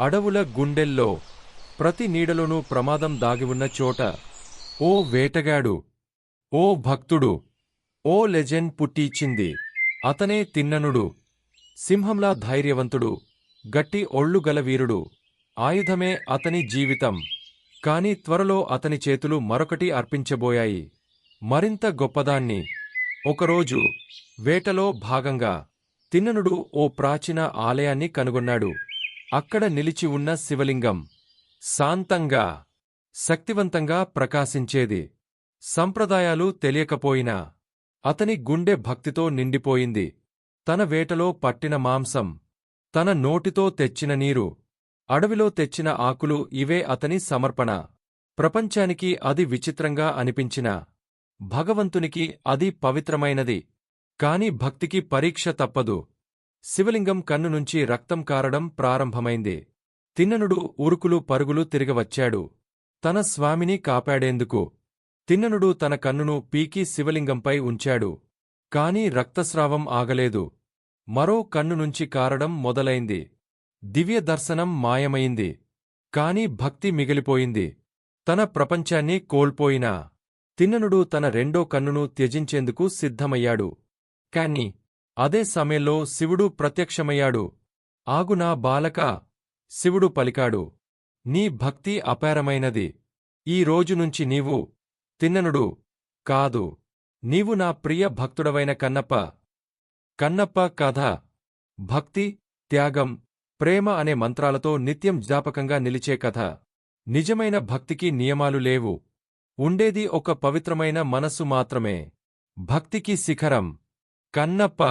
అడవుల గుండెల్లో ప్రతి నీడలోనూ ప్రమాదం దాగివున్న చోట ఓ వేటగాడు, ఓ భక్తుడు, ఓ లెజెండ్ పుట్టించింది. అతనే తిన్ననుడు. సింహంలా ధైర్యవంతుడు, గట్టి ఒళ్ళుగల వీరుడు. ఆయుధమే అతని జీవితం. కాని త్వరలో అతని చేతులు మరొకటి అర్పించబోయాయి, మరింత గొప్పదాన్ని. ఒకరోజు వేటలో భాగంగా తిన్ననుడు ఓ ప్రాచీన ఆలయాన్ని కనుగొన్నాడు. అక్కడ నిలిచి ఉన్న శివలింగం శాంతంగా, శక్తివంతంగా ప్రకాశించేది. సంప్రదాయాలు తెలియకపోయినా అతని గుండె భక్తితో నిండిపోయింది. తన వేటలో పట్టిన మాంసం, తన నోటితో తెచ్చిన నీరు, అడవిలో తెచ్చిన ఆకులు ఇవే అతని సమర్పణ. ప్రపంచానికి అది విచిత్రంగా అనిపించినా భగవంతునికి అది పవిత్రమైనది. కాని భక్తికి పరీక్ష తప్పదు. శివలింగం కన్నునుంచి రక్తం కారడం ప్రారంభమైంది. తిన్ననుడు ఉరుకులు పరుగులు తిరగవచ్చాడు, తన స్వామిని కాపాడేందుకు. తిన్ననుడు తన కన్నును పీకి శివలింగంపై ఉంచాడు. కాని రక్తస్రావం ఆగలేదు. మరో కన్నునుంచి కారడం మొదలైంది. దివ్య దర్శనం మాయమైంది. కాని భక్తి మిగిలిపోయింది. తన ప్రపంచాన్ని కోల్పోయినా తిన్ననుడు తన రెండో కన్నును త్యజించేందుకు సిద్ధమయ్యాడు. కాని అదే సమయంలో శివుడు ప్రత్యక్షమయ్యాడు. ఆగు నా బాలకా, శివుడు పలికాడు. నీ భక్తి అపారమైనది. ఈ రోజునుంచి నీవు తిన్ననుడు కాదు, నీవు నా ప్రియ భక్తుడవైన కన్నప్ప. కన్నప్ప కథ భక్తి, త్యాగం, ప్రేమ అనే మంత్రాలతో నిత్యం జ్ఞాపకంగా నిలిచే కథ. నిజమైన భక్తికి నియమాలు లేవు. ఉండేది ఒక పవిత్రమైన మనస్సు మాత్రమే. భక్తికి శిఖరం కన్నప్ప.